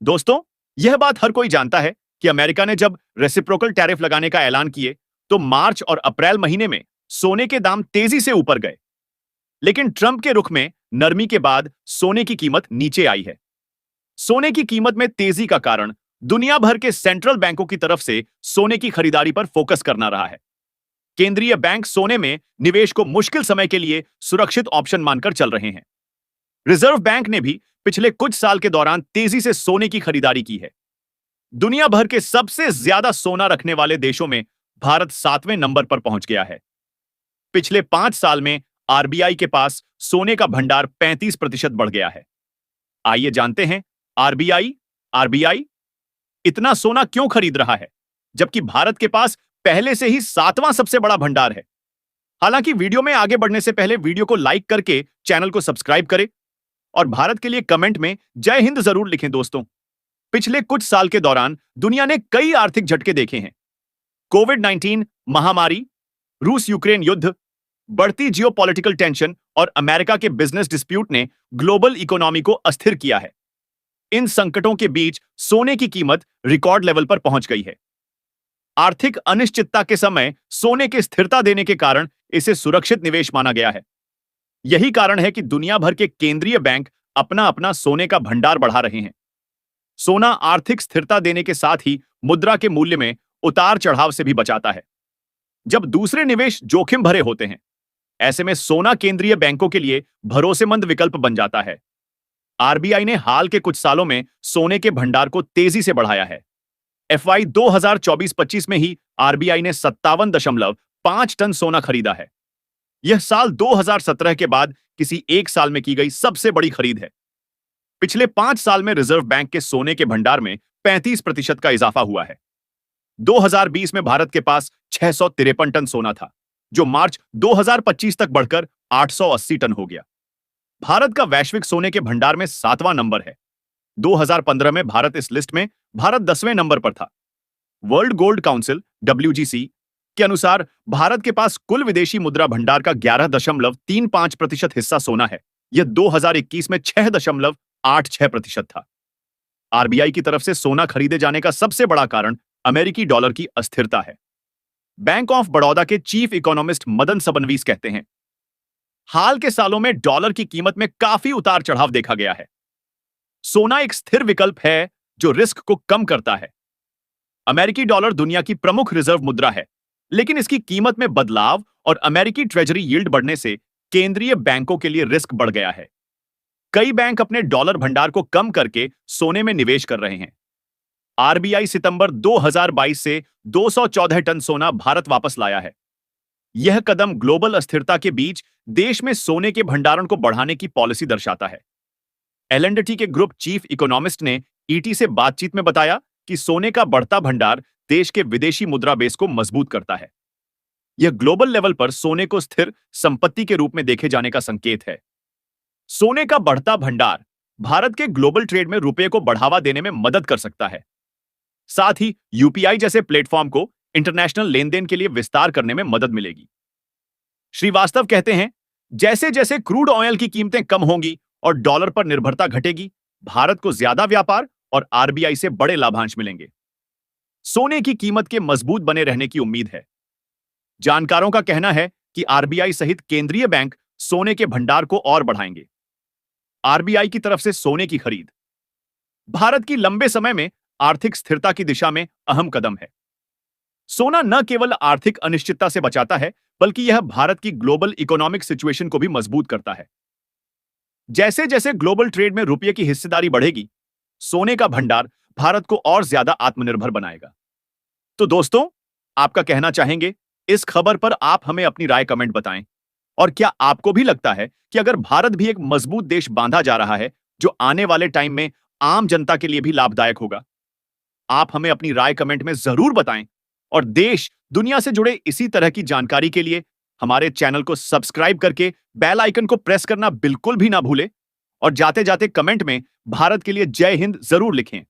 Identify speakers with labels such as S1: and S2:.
S1: दोस्तों, यह बात हर कोई जानता है कि अमेरिका ने जब रेसिप्रोकल टैरिफ लगाने का ऐलान किए तो मार्च और अप्रैल महीने में सोने के दाम तेजी से ऊपर गए। लेकिन ट्रंप के रुख में नरमी के बाद सोने की कीमत नीचे आई है। सोने की कीमत में तेजी का कारण दुनिया भर के सेंट्रल बैंकों की तरफ से सोने की खरीदारी पर फोकस करना रहा है। केंद्रीय बैंक सोने में निवेश को मुश्किल समय के लिए सुरक्षित ऑप्शन मानकर चल रहे हैं। रिजर्व बैंक ने भी पिछले कुछ साल के दौरान तेजी से सोने की खरीदारी की है। दुनिया भर के सबसे ज्यादा सोना रखने वाले देशों में भारत 7वें नंबर पर पहुंच गया है। पिछले 5 साल में आरबीआई के पास सोने का भंडार 35% बढ़ गया है। आइए जानते हैं आरबीआई आरबीआई इतना सोना क्यों खरीद रहा है, जबकि भारत के पास पहले से ही 7वां सबसे बड़ा भंडार है। हालांकि वीडियो में आगे बढ़ने से पहले वीडियो को लाइक करके चैनल को सब्सक्राइब करें और भारत के लिए कमेंट में जय हिंद जरूर लिखें। दोस्तों, पिछले कुछ साल के दौरान दुनिया ने कई आर्थिक झटके देखे हैं। कोविड-19 महामारी, रूस यूक्रेन युद्ध, बढ़ती जियोपॉलिटिकल टेंशन और अमेरिका के बिजनेस डिस्प्यूट ने ग्लोबल इकोनॉमी को अस्थिर किया है। इन संकटों के बीच सोने की कीमत रिकॉर्ड लेवल पर पहुंच गई है। आर्थिक अनिश्चितता के समय सोने की स्थिरता देने के कारण इसे सुरक्षित निवेश माना गया है। यही कारण है कि दुनिया भर के केंद्रीय बैंक अपना अपना सोने का भंडार बढ़ा रहे हैं। सोना आर्थिक स्थिरता देने के साथ ही मुद्रा के मूल्य में उतार चढ़ाव से भी बचाता है, जब दूसरे निवेश जोखिम भरे होते हैं। ऐसे में सोना केंद्रीय बैंकों के लिए भरोसेमंद विकल्प बन जाता है। आरबीआई ने हाल के कुछ सालों में सोने के भंडार को तेजी से बढ़ाया है। एफवाई 2024-25 में ही आरबीआई ने 57.5 टन सोना खरीदा है। यह साल 2017 के बाद किसी एक साल में की गई सबसे बड़ी खरीद है। पिछले 5 साल में रिजर्व बैंक के सोने के भंडार में 35% का इजाफा हुआ है। 2020 में भारत के पास 653 टन सोना था, जो मार्च 2025 तक बढ़कर 880 टन हो गया। भारत का वैश्विक सोने के भंडार में 7वां नंबर है। 2015 में भारत इस लिस्ट में 10वें नंबर पर था। वर्ल्ड गोल्ड काउंसिल WGC के अनुसार भारत के पास कुल विदेशी मुद्रा भंडार का 11.35% हिस्सा सोना है। यह 2021 में 6.86% था। आरबीआई की तरफ से सोना खरीदे जाने का सबसे बड़ा कारण अमेरिकी डॉलर की अस्थिरता है। बैंक ऑफ बड़ौदा के चीफ इकोनॉमिस्ट मदन सबनवीस कहते हैं, हाल के सालों में डॉलर की कीमत में काफी उतार चढ़ाव देखा गया है। सोना एक स्थिर विकल्प है जो रिस्क को कम करता है। अमेरिकी डॉलर दुनिया की प्रमुख रिजर्व मुद्रा है, लेकिन इसकी कीमत में बदलाव और अमेरिकी ट्रेजरी यील्ड बढ़ने से केंद्रीय बैंकों के लिए रिस्क बढ़ गया है। कई बैंक अपने डॉलर भंडार को कम करके सोने में निवेश कर रहे हैं। आरबीआई सितंबर 2022 से 214 टन सोना भारत वापस लाया है। यह कदम ग्लोबल अस्थिरता के बीच देश में सोने के भंडारण को बढ़ाने की पॉलिसी दर्शाता है। एल&टी के ग्रुप चीफ इकोनॉमिस्ट ने ईटी से बातचीत में बताया कि सोने का बढ़ता भंडार देश के विदेशी मुद्रा बेस को मजबूत करता है। यह ग्लोबल लेवल पर सोने को स्थिर संपत्ति के रूप में देखे जाने का संकेत है। सोने का बढ़ता भंडार भारत के ग्लोबल ट्रेड में रुपए को बढ़ावा देने में मदद कर सकता है। साथ ही यूपीआई जैसे प्लेटफॉर्म को इंटरनेशनल लेनदेन के लिए विस्तार करने में मदद मिलेगी। श्रीवास्तव कहते हैं, जैसे जैसे क्रूड ऑयल की कीमतें कम होंगी और डॉलर पर निर्भरता घटेगी, भारत को ज्यादा व्यापार और आरबीआई से बड़े लाभांश मिलेंगे। सोने की कीमत के मजबूत बने रहने की उम्मीद है। जानकारों का कहना है कि आरबीआई सहित केंद्रीय बैंक सोने के भंडार को और बढ़ाएंगे। आरबीआई की तरफ से सोने की खरीद भारत की लंबे समय में आर्थिक स्थिरता की दिशा में अहम कदम है। सोना न केवल आर्थिक अनिश्चितता से बचाता है, बल्कि यह भारत की ग्लोबल इकोनॉमिक सिचुएशन को भी मजबूत करता है। जैसे जैसे ग्लोबल ट्रेड में रुपये की हिस्सेदारी बढ़ेगी, सोने का भंडार भारत को और ज्यादा आत्मनिर्भर बनाएगा। तो दोस्तों, आपका कहना चाहेंगे इस खबर पर आप हमें अपनी राय कमेंट बताएं। और क्या आपको भी लगता है कि अगर भारत भी एक मजबूत देश बांधा जा रहा है, जो आने वाले टाइम में आम जनता के लिए भी लाभदायक होगा? आप हमें अपनी राय कमेंट में जरूर बताएं और देश दुनिया से जुड़े इसी तरह की जानकारी के लिए हमारे चैनल को सब्सक्राइब करके बेल आइकन को प्रेस करना बिल्कुल भी ना भूलें और जाते जाते कमेंट में भारत के लिए जय हिंद जरूर लिखें।